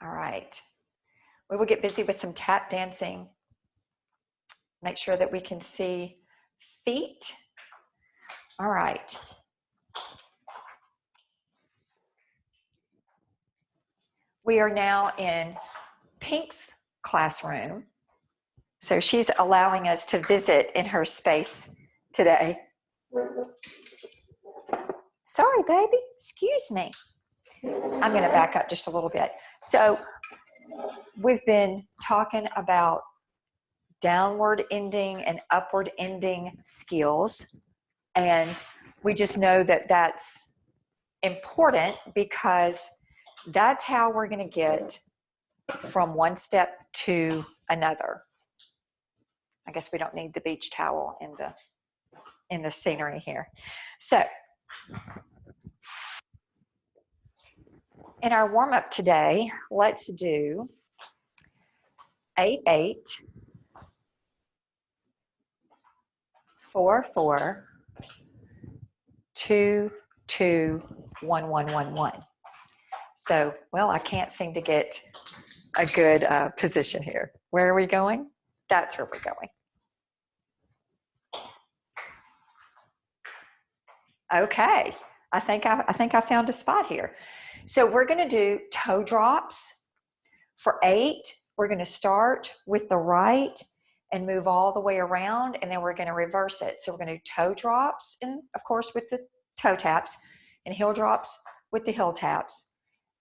All right. We will get busy with some tap dancing. Make sure that we can see feet. All right. We are now in Pink's classroom. So she's allowing us to visit in her space today. Sorry, baby. Excuse me. I'm going to back up just a little bit. So we've been talking about downward ending and upward ending skills. And we just know that that's important because that's how we're going to get from one step to another. I guess we don't need the beach towel in the scenery here. So in our warm-up today, let's do 8-8, 4-4, 2-2-1-1-1-1. So, well, I can't seem to get a good position here. Where are we going? That's where we're going. Okay, I think I found a spot here. So we're going to do toe drops. For 8, we're going to start with the right and move all the way around, and then we're going to reverse it. So we're going to do toe drops, and of course with the toe taps, and heel drops with the heel taps,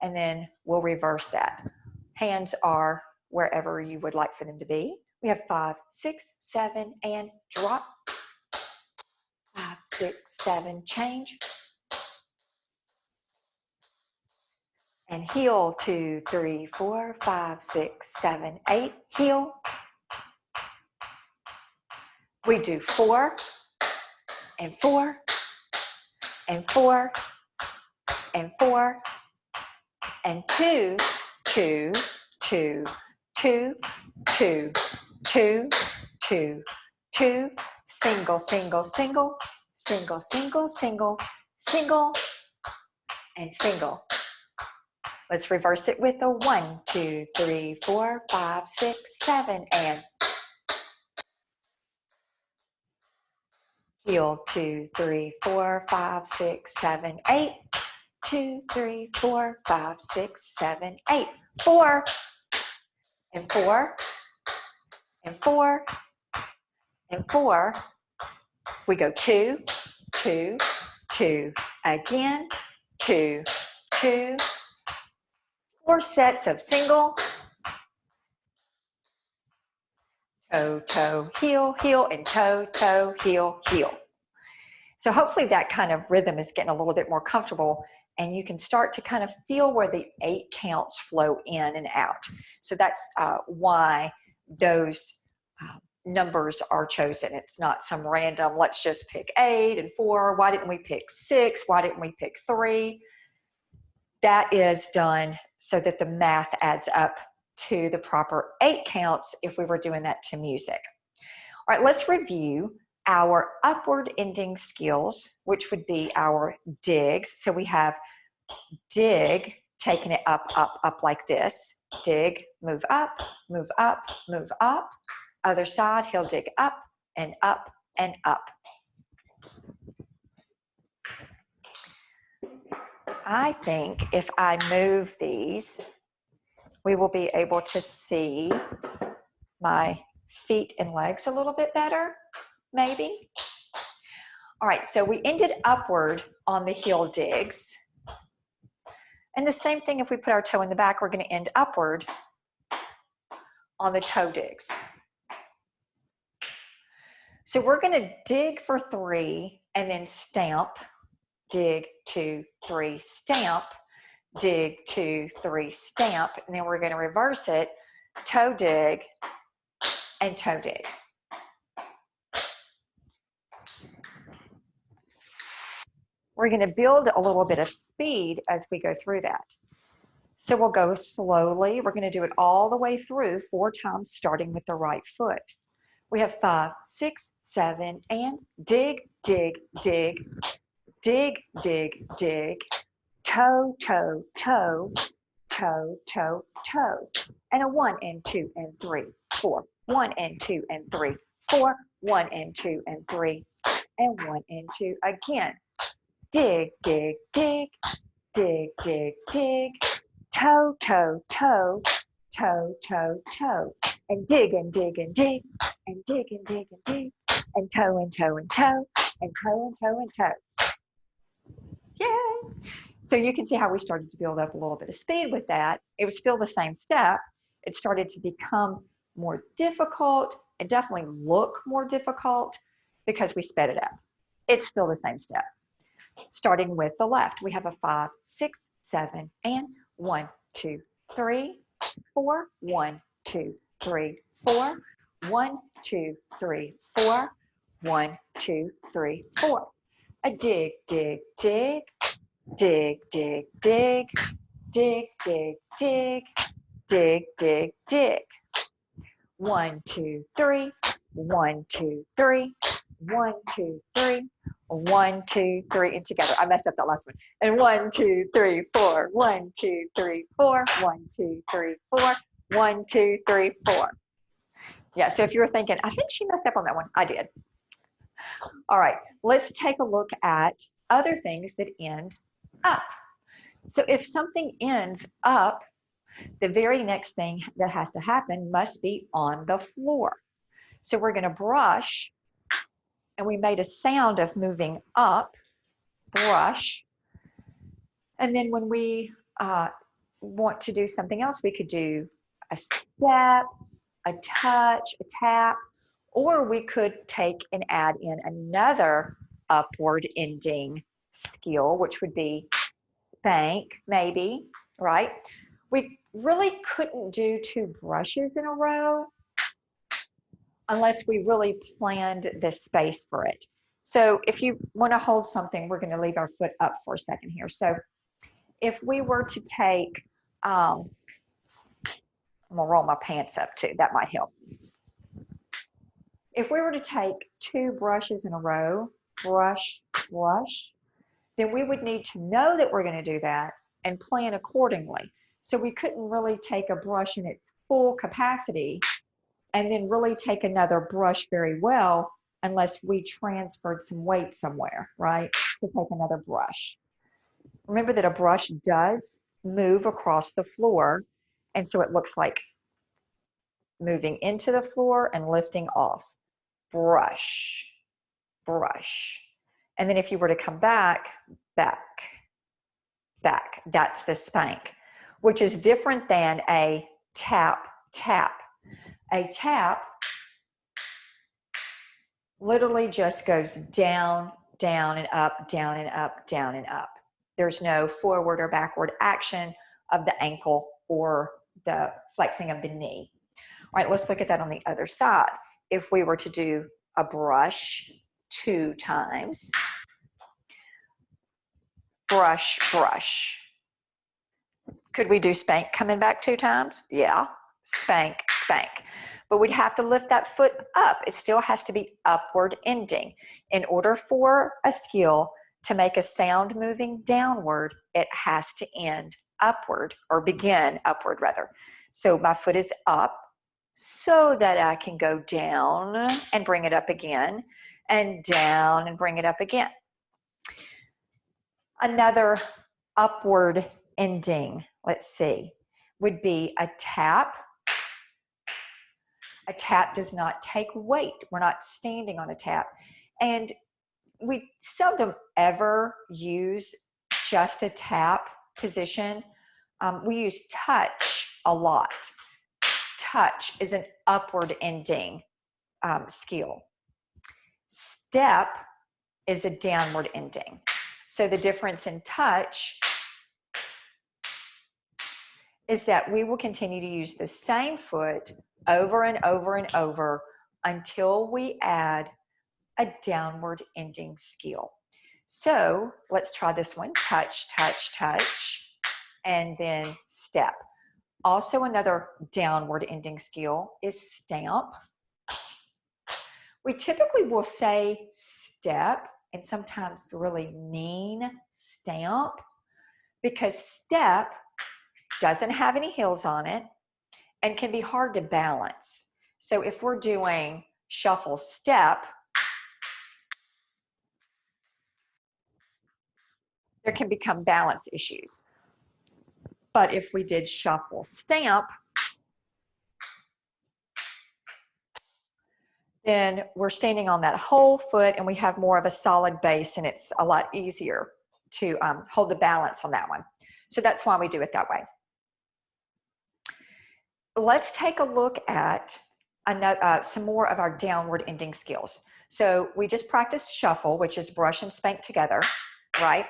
and then we'll reverse that. Hands are wherever you would like for them to be. We have 5, 6, 7, and drop. 5, 6, 7, change. And heel, 2, 3, 4, 5, 6, 7, 8, heel. We do 4, and 4, and 4, and 4, and 2, 2, 2, 2, 2, 2, 2, 2, single, single, single, single, single, single, single, and single. Let's reverse it with a 1, 2, 3, 4, 5, 6, 7, and heel, 2, 3, 4, 5, 6, 7, 8, 2, 3, 4, 5, 6, 7, 8, 4, and 4, and 4, and 4. We go 2, 2, 2, again, 2, 2, 4 sets of single, toe, toe, heel, heel, and toe, toe, heel, heel. So hopefully that kind of rhythm is getting a little bit more comfortable, and you can start to kind of feel where the 8 counts flow in and out. So that's why those numbers are chosen. It's not some random, let's just pick 8 and 4. Why didn't we pick 6? Why didn't we pick 3? That is done so that the math adds up to the proper 8 counts if we were doing that to music. All right, let's review our upward ending skills, which would be our digs. So we have dig, taking it up, up, up like this. Dig, move up, move up, move up. Other side, he'll dig up and up and up. I think if I move these, we will be able to see my feet and legs a little bit better, maybe. All right, so we ended upward on the heel digs. And the same thing if we put our toe in the back, we're going to end upward on the toe digs. So we're going to dig for 3 and then stamp, dig, 2, 3, stamp, dig, 2, 3, stamp, and then we're going to reverse it, toe dig and toe dig. We're going to build a little bit of speed as we go through that. So we'll go slowly. We're going to do it all the way through 4 times, starting with the right foot. We have 5, 6, 7, and dig, dig, dig, dig, dig, dig, toe, toe, toe, toe, toe, toe. And a 1 and 2 and 3, 4. 1 and 2 and 3, 4. 1 and 2 and 3, and 1 and 2 again. Dig, dig, dig, dig, dig, dig. Toe, toe, toe, toe, toe, toe. And dig and dig and dig, and dig and dig and dig, and toe and toe and toe, and toe and toe and toe. Yay! So you can see how we started to build up a little bit of speed with that. It was still the same step. It started to become more difficult. It definitely looked more difficult because we sped it up. It's still the same step. Starting with the left, we have a 5, 6, 7, and 1, 2, 3, 4. 1, 2, 3, 4. 1, 2, 3, 4. 1, 2, 3, 4. A dig, dig, dig, dig, dig, dig, dig, dig, dig, dig, dig, dig. 1, 2, 3. 1, 2, 3. 1, 2, 3. 1, 2, 3, and together. I messed up that last one. And 1, 2, 3, 4. 1, 2, 3, 4. 1, 2, 3, 4. 1, 2, 3, 4. Yeah, so if you were thinking, I think she messed up on that one, I did. All right, let's take a look at other things that end up. So if something ends up, the very next thing that has to happen must be on the floor. So we're going to brush, and we made a sound of moving up, brush. And then when we want to do something else, we could do a step, a touch, a tap, or we could take and add in another upward ending skill, which would be spank, maybe, right? We really couldn't do 2 brushes in a row unless we really planned the space for it. So if you want to hold something, we're going to leave our foot up for a second here. So if we were to take, I'm going to roll my pants up too, that might help. If we were to take 2 brushes in a row, brush, brush, then we would need to know that we're going to do that and plan accordingly. So we couldn't really take a brush in its full capacity and then really take another brush very well unless we transferred some weight somewhere, right? To take another brush. Remember that a brush does move across the floor, and so it looks like moving into the floor and lifting off. Brush, brush. And then if you were to come back, back, back, that's the spank, which is different than a tap, tap. A tap literally just goes down, down and up, down and up, down and up. There's no forward or backward action of the ankle or the flexing of the knee. All right, let's look at that on the other side. If we were to do a brush 2 times, brush, brush. Could we do spank coming back 2 times? Yeah, spank, spank. But we'd have to lift that foot up. It still has to be upward ending. In order for a skill to make a sound moving downward, it has to end upward, or begin upward rather. So my foot is up so that I can go down and bring it up again, and down and bring it up again. Another upward ending, let's see, would be a tap. A tap does not take weight. We're not standing on a tap. And we seldom ever use just a tap position. We use touch a lot. Touch is an upward ending skill. Step is a downward ending. So the difference in touch is that we will continue to use the same foot over and over and over until we add a downward ending skill. So let's try this one. Touch, touch, touch, and then step. Also another downward ending skill is stamp. We typically will say step and sometimes really mean stamp, because step doesn't have any heels on it, and can be hard to balance. So if we're doing shuffle step, there can become balance issues. But if we did shuffle stamp, then we're standing on that whole foot and we have more of a solid base, and it's a lot easier to hold the balance on that one. So that's why we do it that way. Let's take a look at some more of our downward ending skills. So we just practiced shuffle, which is brush and spank together, right?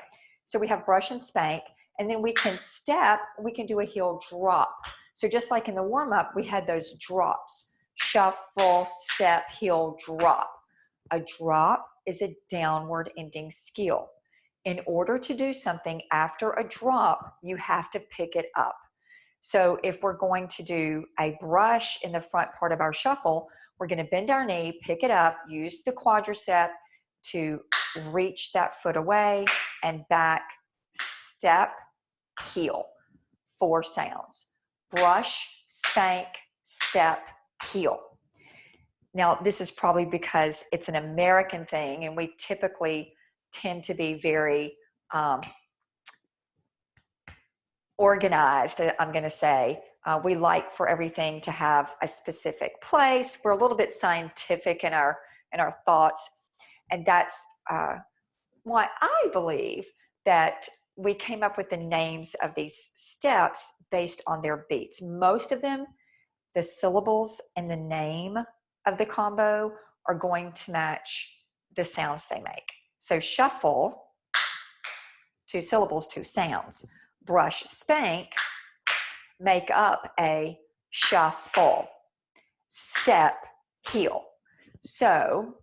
So we have brush and spank, and then we can step, we can do a heel drop. So just like in the warm-up, we had those drops. Shuffle, step, heel, drop. A drop is a downward ending skill. In order to do something after a drop, you have to pick it up. So if we're going to do a brush in the front part of our shuffle, we're going to bend our knee, pick it up, use the quadricep to reach that foot away and back, step, heel. 4 sounds. Brush, spank, step, heel. Now, this is probably because it's an American thing, and we typically tend to be very organized, I'm going to say. We like for everything to have a specific place. We're a little bit scientific in our thoughts, and that's why I believe that we came up with the names of these steps based on their beats. Most of them, the syllables and the name of the combo are going to match the sounds they make. So shuffle, 2 syllables, 2 sounds. Brush, spank, make up a shuffle. Step, heel. So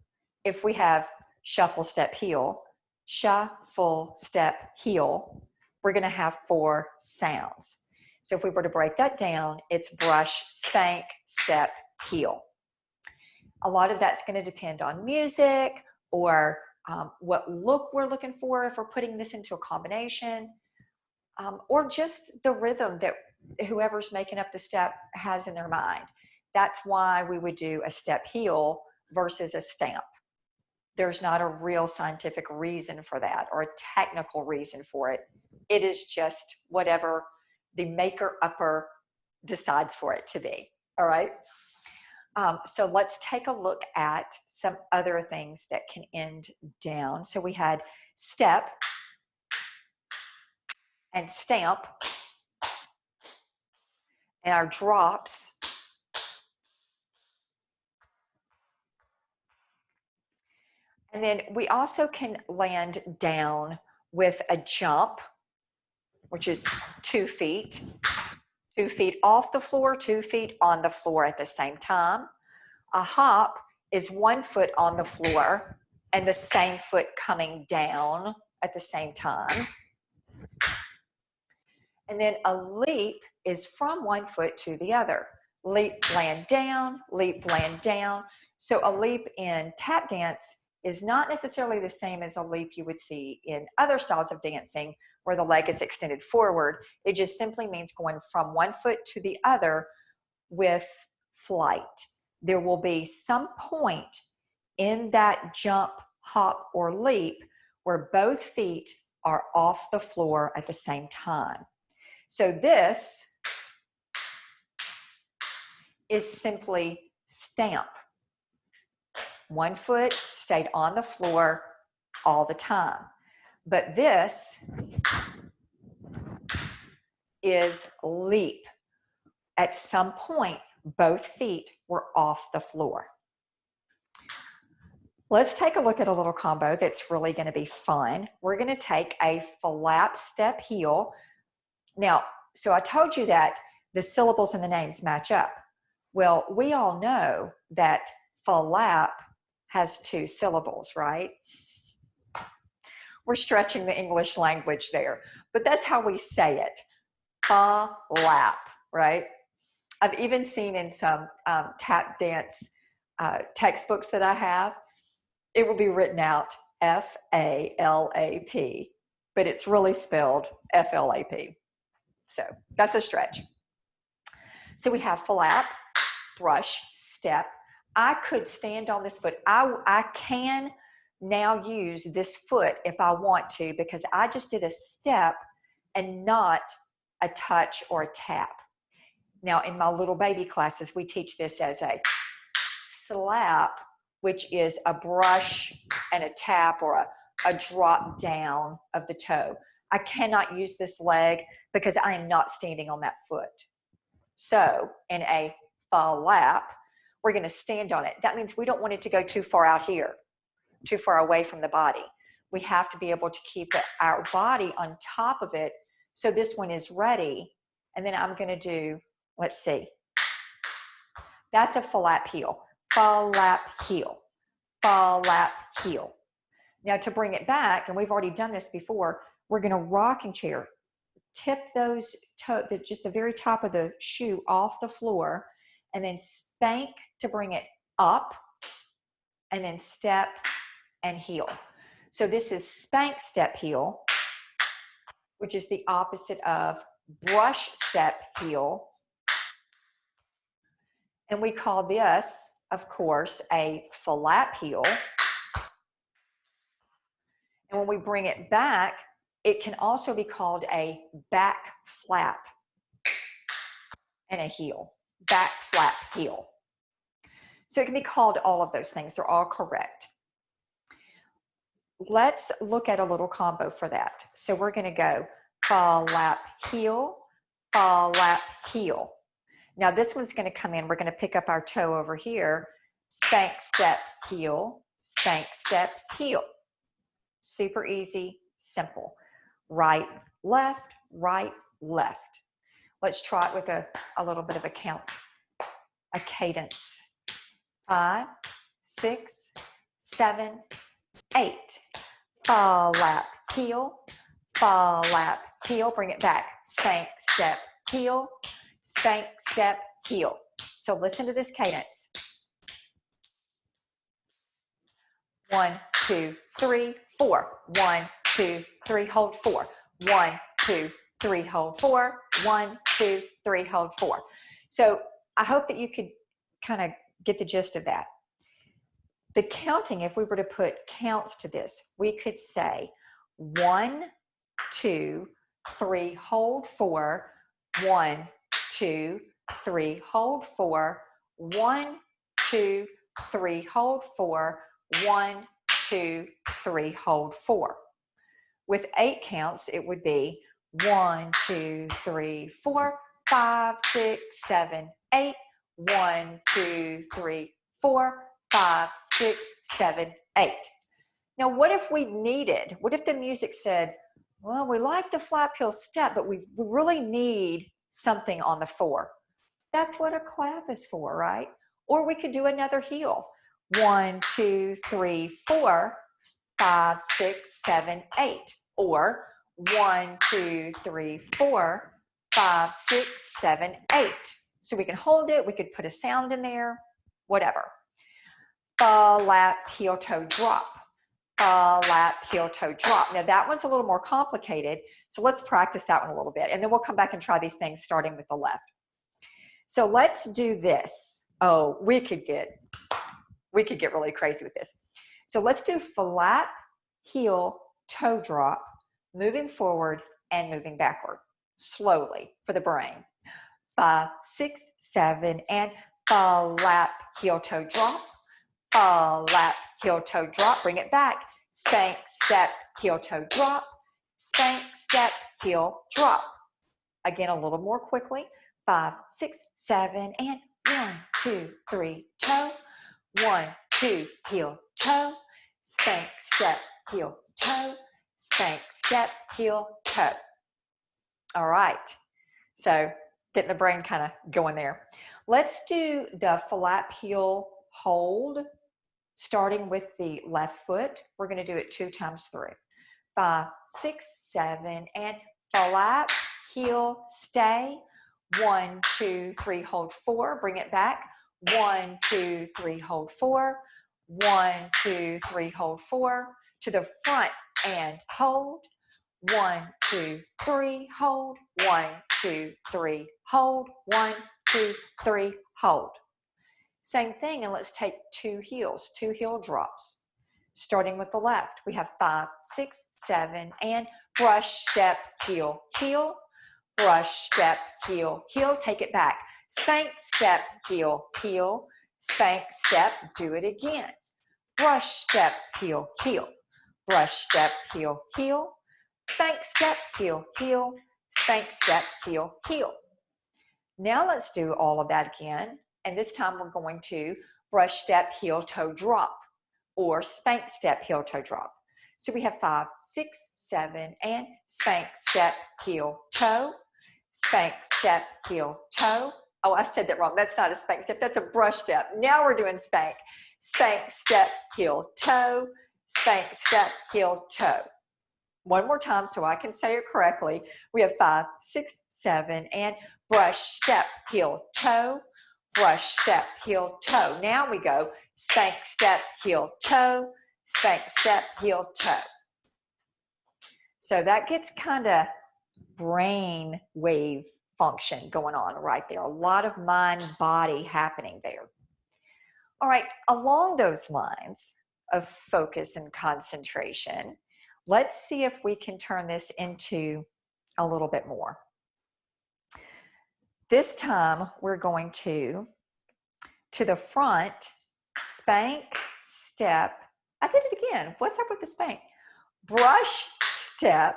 if we have shuffle, step, heel, shuffle, step, heel, we're going to have 4 sounds. So if we were to break that down, it's brush, spank, step, heel. A lot of that's going to depend on music or what look we're looking for if we're putting this into a combination, or just the rhythm that whoever's making up the step has in their mind. That's why we would do a step heel versus a stamp. There's not a real scientific reason for that or a technical reason for it. It is just whatever the maker-upper decides for it to be, all right? So let's take a look at some other things that can end down. So we had step and stamp and our drops. And then we also can land down with a jump, which is 2 feet. 2 feet off the floor, 2 feet on the floor at the same time. A hop is 1 foot on the floor and the same foot coming down at the same time. And then a leap is from 1 foot to the other. Leap, land down, leap, land down. So a leap in tap dance is not necessarily the same as a leap you would see in other styles of dancing where the leg is extended forward. It just simply means going from 1 foot to the other with flight. There will be some point in that jump, hop, or leap where both feet are off the floor at the same time. So this is simply stamp. 1 foot stayed on the floor all the time. But this is leap. At some point, both feet were off the floor. Let's take a look at a little combo that's really going to be fun. We're going to take a flap, step, heel. Now, so I told you that the syllables and the names match up. Well, we all know that flap has 2 syllables, right? We're stretching the English language there, but that's how we say it. Flap, right? I've even seen in some tap dance textbooks that I have, it will be written out F-A-L-A-P, but it's really spelled F-L-A-P. So That's a stretch. So we have flap, brush, step. I could stand on this foot. I can now use this foot if I want to, because I just did a step and not a touch or a tap. Now in my little baby classes, we teach this as a slap, which is a brush and a tap or a drop down of the toe. I cannot use this leg because I am not standing on that foot. So in a flap, we're going to stand on it. That means we don't want it to go too far out here, too far away from the body. We have to be able to keep our body on top of it. So this one is ready. And then I'm going to do, let's see. That's a flap heel. Flap heel. Flap heel. Now to bring it back, and we've already done this before, we're going to rocking chair. Tip those just the very top of the shoe off the floor, and then spank to bring it up, and then step and heel. So this is spank, step, heel, which is the opposite of brush, step, heel. And we call this, of course, a flap heel. And when we bring it back, it can also be called a back flap and a heel. Back flap heel. So it can be called all of those things. They're all correct. Let's look at a little combo for that. So we're going to go flap heel, flap heel. Now this one's going to come in. We're going to pick up our toe over here. Spank, step, heel, spank, step, heel. Super easy, simple. Right, left, right, left. Let's try it with a little bit of a count, a cadence. 5, 6, 7, 8. Flap, heel, flap, heel. Bring it back. Spank, step, heel, spank, step, heel. So listen to this cadence. 1, 2, 3, 4. 1, 2, 3, hold 4. 1, 2, 3, hold 4. 1, 2, 3, hold 4. So I hope that you could kind of get the gist of that. The counting, if we were to put counts to this, we could say 1, 2, 3, hold 4. 1, 2, 3, hold 4. 1, 2, 3, hold 4. 1, 2, 3, hold 4. With 8 counts, it would be 1, 2, 3, 4, 5, 6, 7, 8. 1, 2, 3, 4, 5, 6, 7, 8. Now, what if the music said, well, we like the flap heel step, but we really need something on the 4. That's what a clap is for, right? Or we could do another heel. 1, 2, 3, 4, 5, 6, 7, 8. Or 1, 2, 3, 4, 5, 6, 7, 8. So we can hold it, we could put a sound in there, whatever. Flap, heel, toe, drop. Flap, heel, toe, drop. Now that one's a little more complicated, so let's practice that one a little bit, and then we'll come back and try these things starting with the left. So let's do this. Oh, we could get really crazy with this. So let's do flap, heel, toe drop, moving forward and moving backward, slowly for the brain. 5, 6, 7, and flap, heel, toe, drop. Flap, heel, toe, drop. Bring it back. Spank, step, heel, toe, drop. Spank, step, heel, drop. Again, a little more quickly. 5, 6, 7, and 1, 2, 3, toe. 1, 2, heel, toe. Spank, step, heel, toe. Spank, step, heel, toe. All right. So getting the brain kind of going there. Let's do the flap heel hold, starting with the left foot. We're going to do it 2 times through. 5, 6, 7, and flap, heel, stay. 1, 2, 3, hold 4. Bring it back. 1, 2, 3, hold 4. 1, 2, 3, hold 4. To the front and hold. 1, 2, 3, hold. 1, 2, 3, hold. 1, 2, 3, hold. Same thing, and let's take 2 heels, 2 heel drops. Starting with the left, we have 5, 6, 7, and brush, step, heel, heel, brush, step, heel, heel. Take it back. Spank, step, heel, heel, spank, step. Do it again. Brush, step, heel, heel, brush, step, heel, heel, spank, step, heel, heel, spank, step, heel, heel. Now let's do all of that again. And this time we're going to brush, step, heel, toe, drop, or spank, step, heel, toe, drop. So we have 5, 6, 7, and spank, step, heel, toe, spank, step, heel, toe. Oh, I said that wrong. That's not a spank step. That's a brush step. Now we're doing spank. Spank, step, heel, toe, spank, step, heel, toe. One more time so I can say it correctly. We have 5, 6, 7, and brush, step, heel, toe, brush, step, heel, toe. Now we go spank, step, heel, toe, spank, step, heel, toe. So that gets kind of brain wave function going on right there. A lot of mind body happening there. All right, along those lines of focus and concentration, let's see if we can turn this into a little bit more. This time we're going to the front, spank, step. I did it again. What's up with the spank? Brush, step,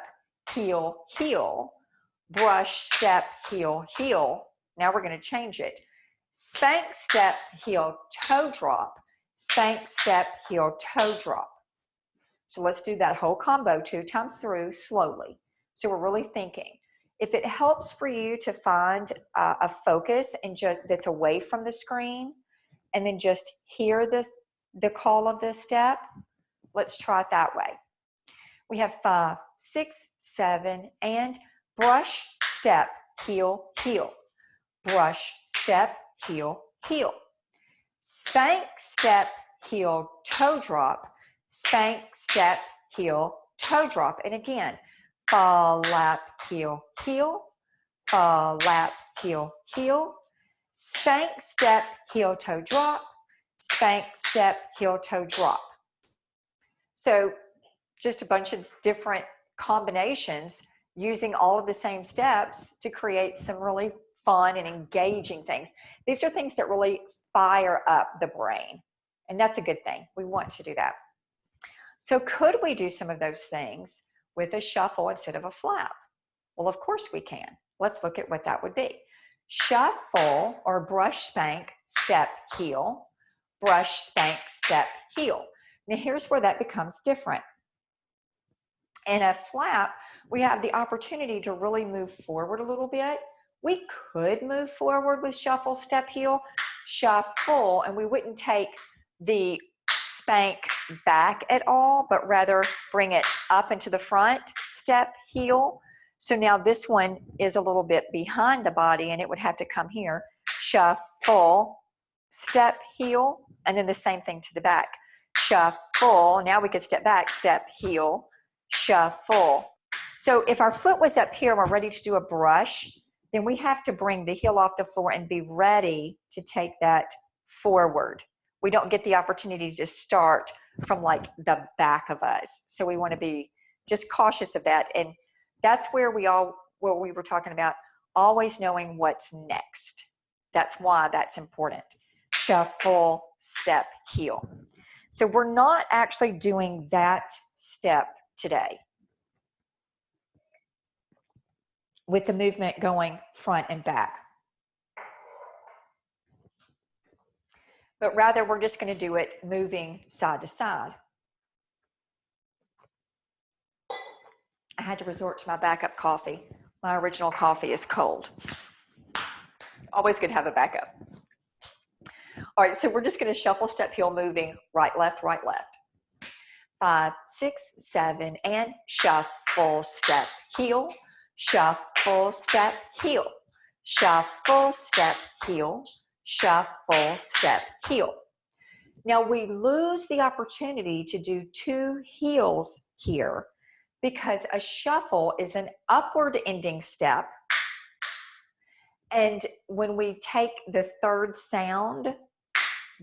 heel, heel, brush, step, heel, heel. Now we're going to change it. Spank, step, heel, toe drop, spank, step, heel, toe drop. So let's do that whole combo 2 times through slowly. So we're really thinking. If it helps for you to find a focus and just that's away from the screen, and then just hear the call of this step, let's try it that way. We have 5, 6, 7, and brush, step, heel, heel. Brush, step, heel, heel. Spank, step, heel, toe drop. Spank, step, heel, toe drop. And again, fall, lap, heel, heel. Fall, lap, heel, heel. Spank, step, heel, toe drop. Spank, step, heel, toe drop. So just a bunch of different combinations using all of the same steps to create some really fun and engaging things. These are things that really fire up the brain, and that's a good thing. We want to do that. So could we do some of those things with a shuffle instead of a flap? Well, of course we can. Let's look at what that would be. Shuffle or brush, spank, step, heel. Brush, spank, step, heel. Now here's where that becomes different. In a flap, we have the opportunity to really move forward a little bit. We could move forward with shuffle, step, heel, shuffle, and we wouldn't take the spank back at all, but rather bring it up into the front, step, heel. So now this one is a little bit behind the body, and it would have to come here, shuffle, step, heel, and then the same thing to the back. Shuffle, now we could step back, step, heel, shuffle. So if our foot was up here and we're ready to do a brush, then we have to bring the heel off the floor and be ready to take that forward. We don't get the opportunity to start from like the back of us. So we want to be just cautious of that. And that's where we were talking about always knowing what's next. That's why that's important. Shuffle, step, heel. So we're not actually doing that step today with the movement going front and back. But rather, we're just going to do it moving side to side. I had to resort to my backup coffee. My original coffee is cold. Always good to have a backup. All right, so we're just going to shuffle, step, heel, moving right, left, right, left. 5, 6, 7, and shuffle, step, heel, shuffle, step, heel, shuffle, step, heel, shuffle, step, heel. Now we lose the opportunity to do 2 heels here because a shuffle is an upward ending step And when we take the third sound,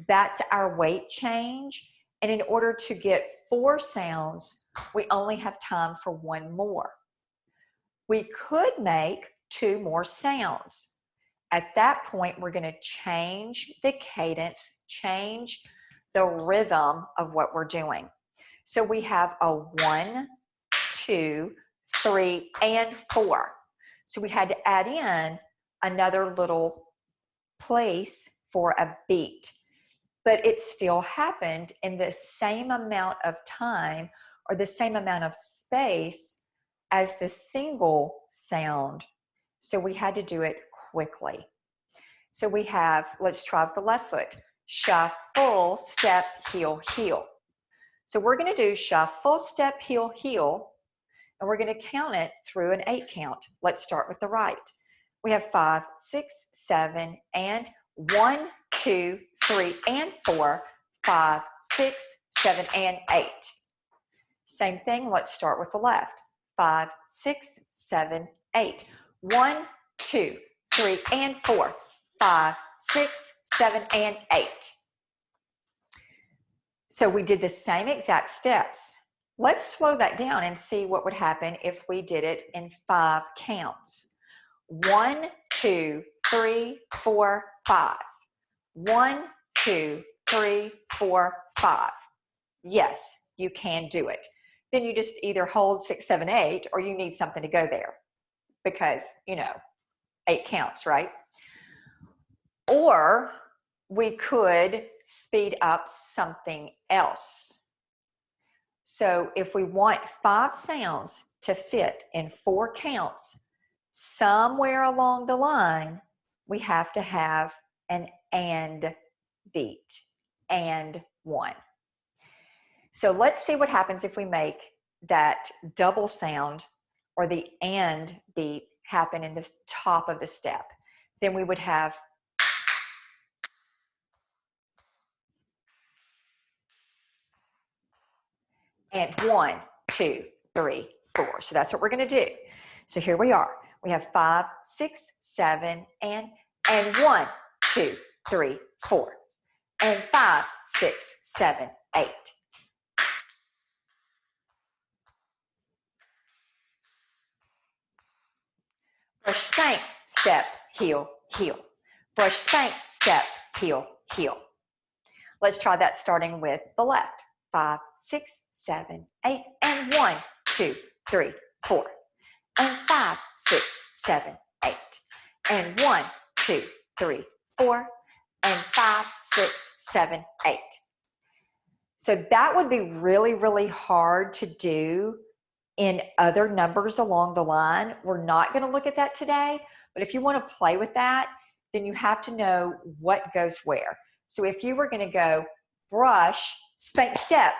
that's our weight change. And in order to get 4 sounds, we only have time for 1 more. We could make 2 more sounds. At that point, we're going to change the cadence, change the rhythm of what we're doing. So we have a 1, 2, 3, and 4. So we had to add in another little place for a beat. But it still happened in the same amount of time or the same amount of space as the single sound. So we had to do it quickly. So we have, let's try with the left foot. Shuffle, step, heel, heel. So we're going to do shuffle, step, heel, heel, and we're going to count it through an 8 count. Let's start with the right. We have 5, 6, 7, and 1, 2, 3, and 4, 5, 6, 7, and 8. Same thing, let's start with the left. 5, 6, 7, 8. 1, 2, 3, and 4, 5, 6, 7, and 8. So we did the same exact steps. Let's slow that down and see what would happen if we did it in 5 counts. 1, 2, 3, 4, 5. 1, 2, 3, 4, 5. Yes, you can do it. Then you just either hold 6, 7, 8, or you need something to go there because, 8 counts, right? Or we could speed up something else. So if we want 5 sounds to fit in 4 counts, somewhere along the line, we have to have an and beat, and 1. So let's see what happens if we make that double sound or the and beat happen in the top of the step. Then we would have and 1, 2, 3, 4. So that's what we're going to do. So here we are. We have 5, 6, 7, and 1, 2, 3, 4, and 5, 6, 7, 8. Brush, spank, step, heel, heel. Brush, spank, step, heel, heel. Let's try that starting with the left. 5, 6, 7, 8, and 1, 2, 3, 4, and 5, 6, 7, 8, and 1, 2, 3, 4, and 5, 6, 7, 8. So that would be really, really hard to do in other numbers along the line. We're not going to look at that today, but if you want to play with that, then you have to know what goes where. So if you were going to go brush, spank, step,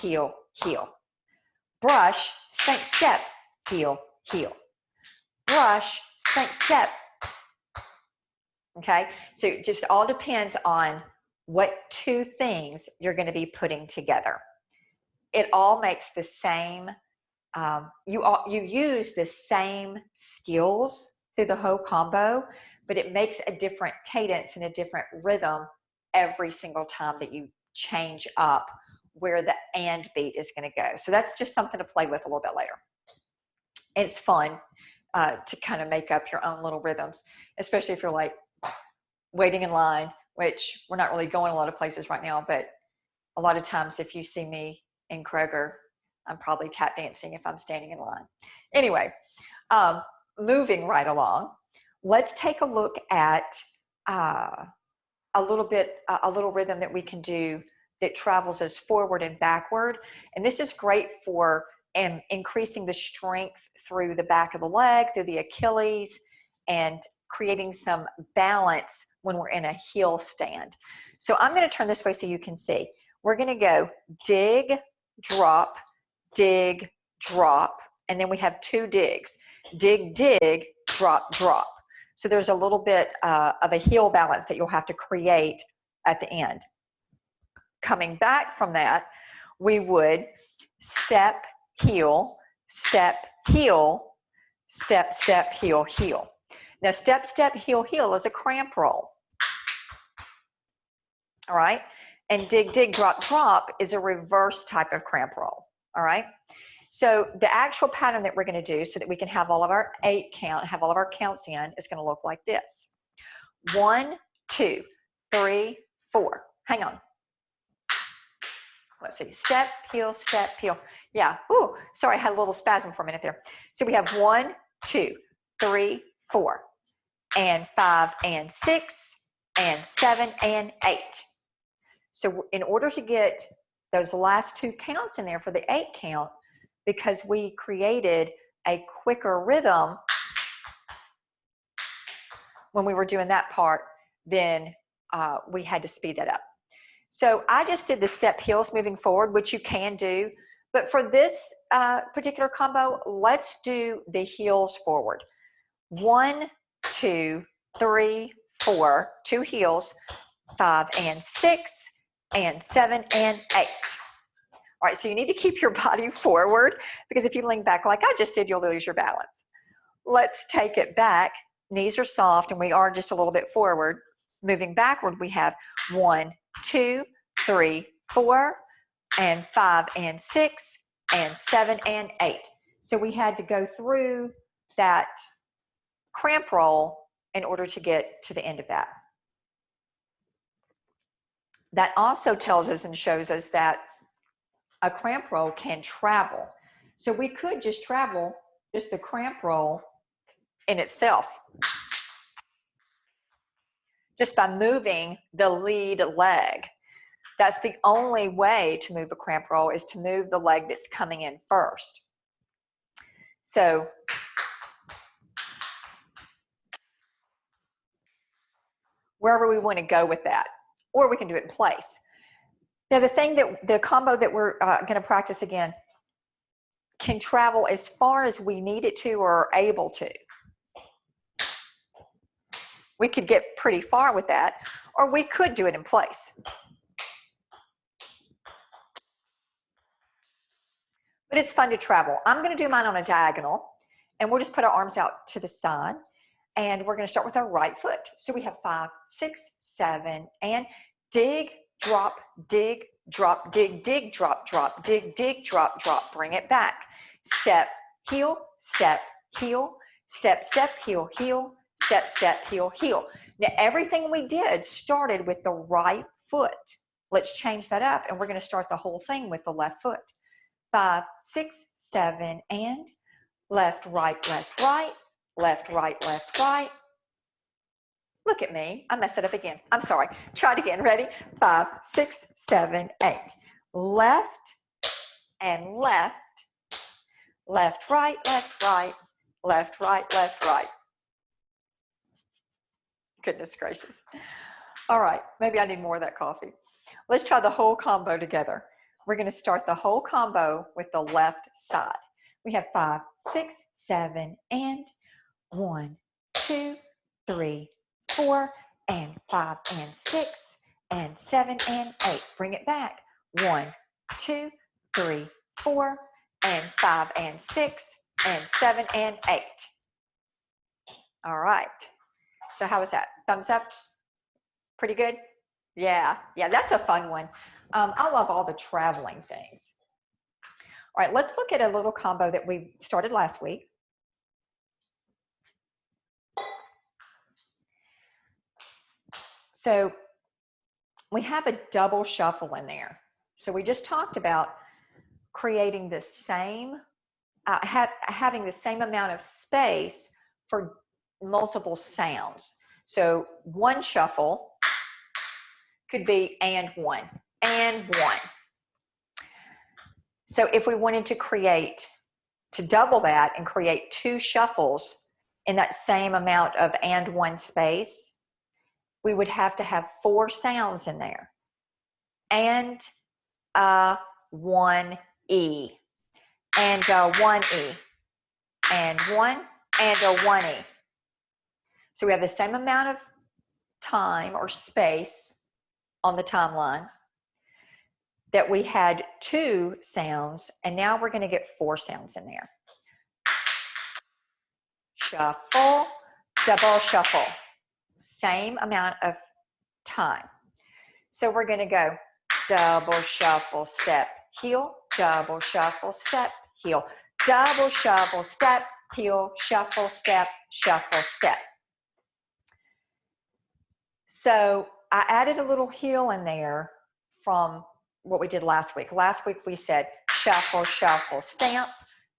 heel, heel. Brush, spank, step, heel, heel. Brush, spank, step. Okay, so it just all depends on what 2 things you're going to be putting together. It all makes the same, you use the same skills through the whole combo, but it makes a different cadence and a different rhythm every single time that you change up where the and beat is going to go. So that's just something to play with a little bit later. It's fun to kind of make up your own little rhythms, especially if you're like waiting in line, which we're not really going a lot of places right now, but a lot of times if you see me in Kroger, I'm probably tap dancing if I'm standing in line. Anyway, moving right along, let's take a look at a little rhythm that we can do that travels us forward and backward. And this is great for increasing the strength through the back of the leg, through the Achilles, and creating some balance when we're in a heel stand. So I'm going to turn this way so you can see. We're going to go dig, drop, and then we have 2 digs. Dig, dig, drop, drop. So there's a little bit of a heel balance that you'll have to create at the end. Coming back from that, we would step, heel, step, heel, step, step, heel, heel. Now, step, step, heel, heel is a cramp roll. All right. And dig, dig, drop, drop is a reverse type of cramp roll. All right. So the actual pattern that we're going to do so that we can have all of our 8 count, have all of our counts in, is going to look like this. 1, 2, 3, 4. Hang on. Let's see. Step, heel, step, heel. Yeah. Ooh, sorry, I had a little spasm for a minute there. So we have 1, 2, 3, 4, and 5, and 6, and 7, and 8. So in order to get those last 2 counts in there for the 8 count, because we created a quicker rhythm when we were doing that part, then we had to speed that up. So I just did the step heels moving forward, which you can do. But for this particular combo, let's do the heels forward. 1, 2, 3, 4, 2 heels, 5 and 6, and 7 and 8. All right, so you need to keep your body forward, because if you lean back like I just did, you'll lose your balance. Let's take it back. Knees are soft and we are just a little bit forward. Moving backward, we have 1, 2, 3, 4, and 5 and 6, and 7 and 8. So we had to go through that cramp roll in order to get to the end of that. That also tells us and shows us that a cramp roll can travel. So we could just travel just the cramp roll in itself, just by moving the lead leg. That's the only way to move a cramp roll, is to move the leg that's coming in first. So wherever we want to go with that, or we can do it in place. Now the combo that we're going to practice again can travel as far as we need it to or are able to. We could get pretty far with that, or we could do it in place. But it's fun to travel. I'm going to do mine on a diagonal, and we'll just put our arms out to the side, and we're going to start with our right foot. So we have 5, 6, 7, and dig, drop, dig, drop, dig, dig, drop, drop, dig, dig, drop, drop. Bring it back. Step, heel, step, heel, step, step, heel, heel, step, step, heel, heel. Now everything we did started with the right foot. Let's change that up, and we're going to start the whole thing with the left foot. 5, 6, 7, and left, right, left, right, left, right, left, right. Look at me. I messed it up again. I'm sorry. Try it again. Ready? 5, 6, 7, 8. Left and left, left, right, left, right, left, right, left, right. Goodness gracious. All right. Maybe I need more of that coffee. Let's try the whole combo together. We're going to start the whole combo with the left side. We have 5, 6, 7, and 1, 2, 3, 4, and 5, and 6, and 7, and 8. Bring it back. 1, 2, 3, 4, and 5, and 6, and 7, and 8. All right. So how was that? Thumbs up? Pretty good? Yeah, that's a fun one. I love all the traveling things. All right, let's look at a little combo that we started last week. So we have a double shuffle in there. So we just talked about creating the same, having the same amount of space for multiple sounds. So one shuffle could be and one, and one. So if we wanted to double that and create 2 shuffles in that same amount of and one space, we would have to have 4 sounds in there. And one E, and one E, and one, and a 1E. So we have the same amount of time or space on the timeline that we had 2 sounds, and now we're going to get 4 sounds in there. Shuffle, double shuffle. Same amount of time. So we're going to go double shuffle, step, heel, double shuffle, step, heel, double shuffle, step, heel, shuffle, step, shuffle, step. So I added a little heel in there from what we did last week. Last week we said shuffle, shuffle, stamp,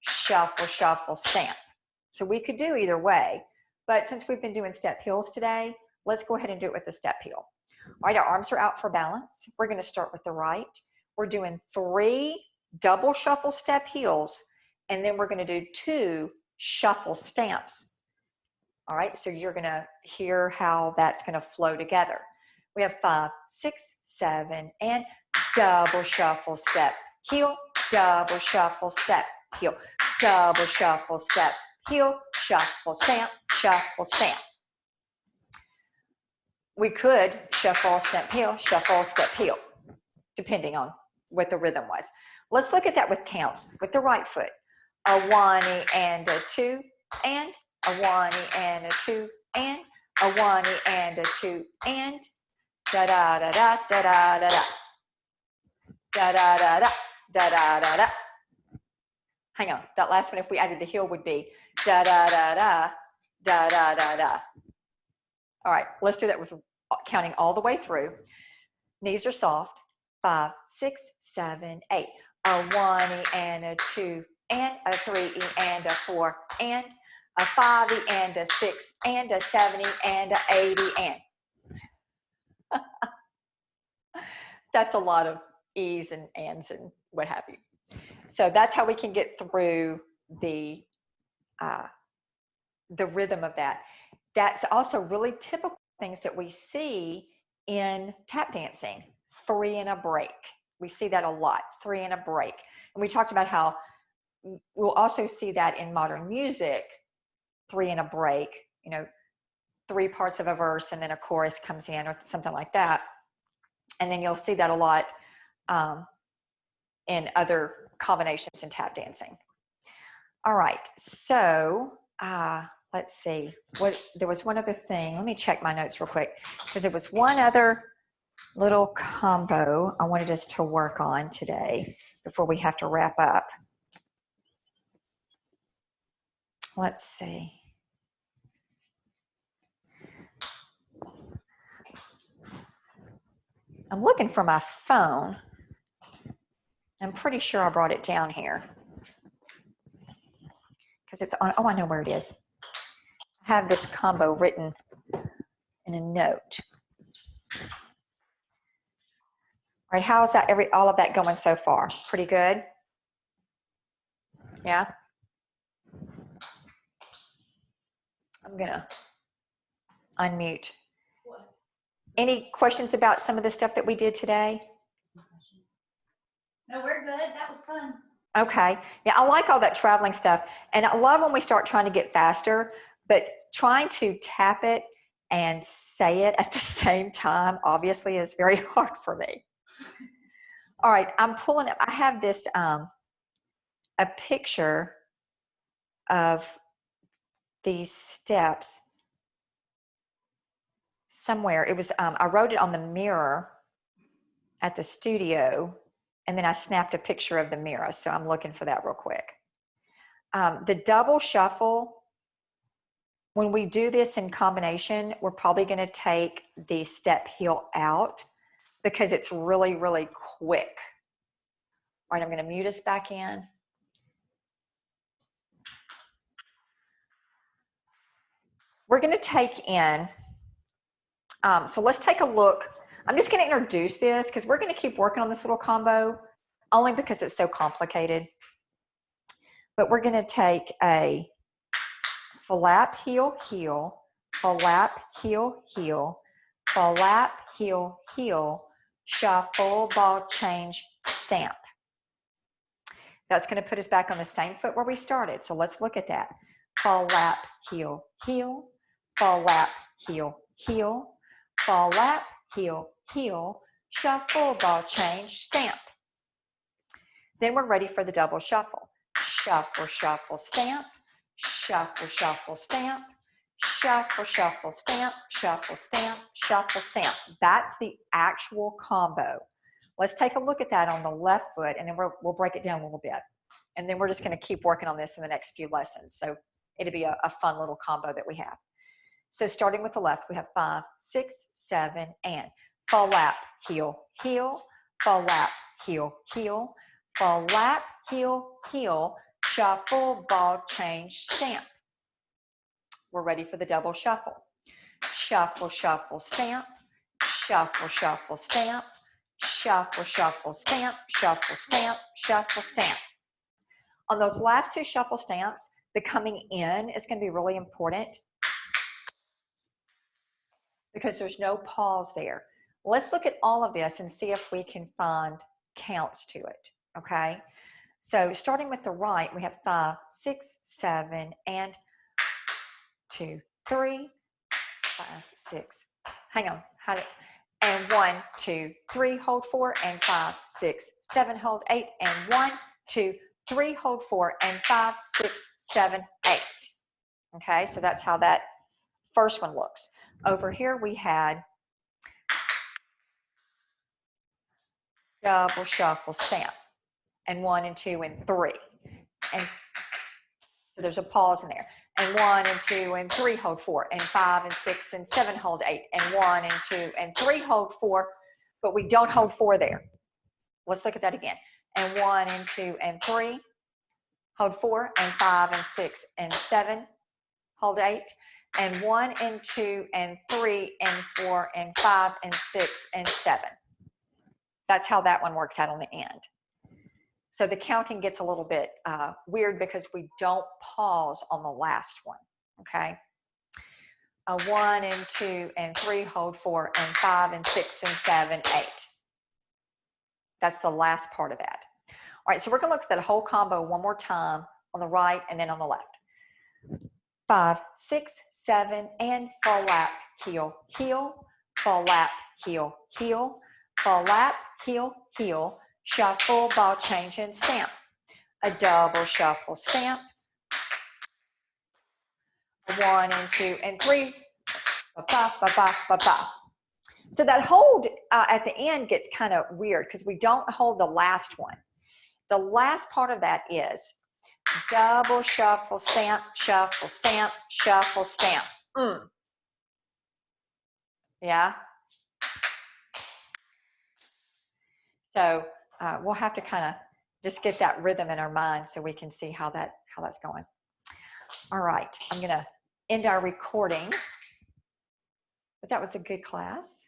shuffle, shuffle, stamp. So we could do either way, but since we've been doing step heels today, let's go ahead and do it with the step heel. All right, our arms are out for balance. We're going to start with the right. We're doing 3 double shuffle step heels, and then we're going to do 2 shuffle stamps. All right, so you're going to hear how that's going to flow together. We have 5, 6, 7, and double shuffle step, heel, double shuffle step, heel, double shuffle step, heel, shuffle, stamp, shuffle, stamp. We could shuffle, step, heel, shuffle, step, heel, depending on what the rhythm was. Let's look at that with counts, with the right foot. A 1 and a 2, and a 1 and a 2, and a 1 and a 2, and da da da da da da da da da da da da da da da. Hang on, that last one, if we added the heel, would be da da da da da da da da. All right, let's do that with counting all the way through. Knees are soft. 5, 6, 7, 8. A 1 and a 2, and a 3 and a 4, and a 5 and a 6 and a 7 and a 80 and. That's a lot of E's and ands and what have you. So that's how we can get through the rhythm of that. That's also really typical things that we see in tap dancing. 3 and a break. We see that a lot, 3 and a break. And we talked about how we'll also see that in modern music, 3 and a break, 3 parts of a verse and then a chorus comes in or something like that. And then you'll see that a lot in other combinations in tap dancing. All right, so let's see. There was one other thing. Let me check my notes real quick, because there was one other little combo I wanted us to work on today before we have to wrap up. Let's see. I'm looking for my phone. I'm pretty sure I brought it down here because it's on. Oh, I know where it is. I have this combo written in a note. All right, how's that? All of that going so far? Pretty good? Yeah? I'm gonna unmute. Any questions about some of the stuff that we did today? No, we're good. That was fun. Okay. Yeah, I like all that traveling stuff. And I love when we start trying to get faster, but trying to tap it and say it at the same time, obviously, is very hard for me. All right, I'm pulling up. I have this, a picture of these steps somewhere. It was, I wrote it on the mirror at the studio, and then I snapped a picture of the mirror. So I'm looking for that real quick. The double shuffle, when we do this in combination, we're probably going to take the step heel out because it's really, really quick. All right, I'm going to mute us back in. We're going to take in, so let's take a look. I'm just going to introduce this because we're going to keep working on this little combo only because it's so complicated. But we're going to take a flap, heel, heel, flap, heel, heel, flap, heel, heel, shuffle, ball change, stamp. That's going to put us back on the same foot where we started. So let's look at that. Flap, heel, heel, flap, heel, heel, flap, heel, heel, shuffle, ball change, stamp. Then we're ready for the double shuffle. Shuffle, shuffle, stamp, shuffle, shuffle, stamp, shuffle, shuffle, stamp, shuffle, stamp, shuffle, stamp. That's the actual combo. Let's take a look at that on the left foot, and then we'll break it down a little bit. And then we're just going to keep working on this in the next few lessons. So it'll be a fun little combo that we have. So starting with the left, we have 5, 6, 7, and fall lap, heel, heel, fall lap, heel, heel, fall lap, heel, heel, shuffle, ball change, stamp. We're ready for the double shuffle. Shuffle, shuffle, stamp, shuffle, shuffle, stamp, shuffle, shuffle, stamp, shuffle, stamp, shuffle, stamp. On those last two shuffle stamps, the coming in is going to be really important because there's no pause there. Let's look at all of this and see if we can find counts to it, okay? So starting with the right, we have 5, 6, 7, and 2, 3, 5, 6. Hang on. And 1, 2, 3, hold 4, and 5, 6, 7, hold 8, and 1, 2, 3, hold 4, and 5, 6, 7, 8. Okay, so that's how that first one looks. Over here we had double shuffle stamp, and 1 and 2 and 3. And so there's a pause in there. And 1 and 2 and 3 hold 4, and 5 and 6 and 7 hold 8, and 1 and 2 and 3 hold 4, but we don't hold 4 there. Let's look at that again. And 1 and 2 and 3 hold 4, and 5 and 6 and 7 hold 8, and 1 and 2 and 3 and 4 and 5 and 6 and 7. That's how that one works out on the end. So the counting gets a little bit weird because we don't pause on the last one, okay? 1 and 2 and 3 hold 4, and 5 and 6 and 7, 8. That's the last part of that. All right, so we're going to look at that whole combo one more time on the right and then on the left. 5, 6, 7, and fall lap, heel, heel, fall lap, heel, heel, fall lap, heel, heel, shuffle, ball change, and stamp. A double shuffle stamp. 1 and 2 and 3. Ba, ba, ba, ba, ba. So that hold at the end gets kind of weird because we don't hold the last one. The last part of that is double shuffle stamp, shuffle stamp, shuffle stamp. Yeah. So we'll have to kind of just get that rhythm in our mind so we can see how that's going. All right, I'm gonna end our recording. But that was a good class.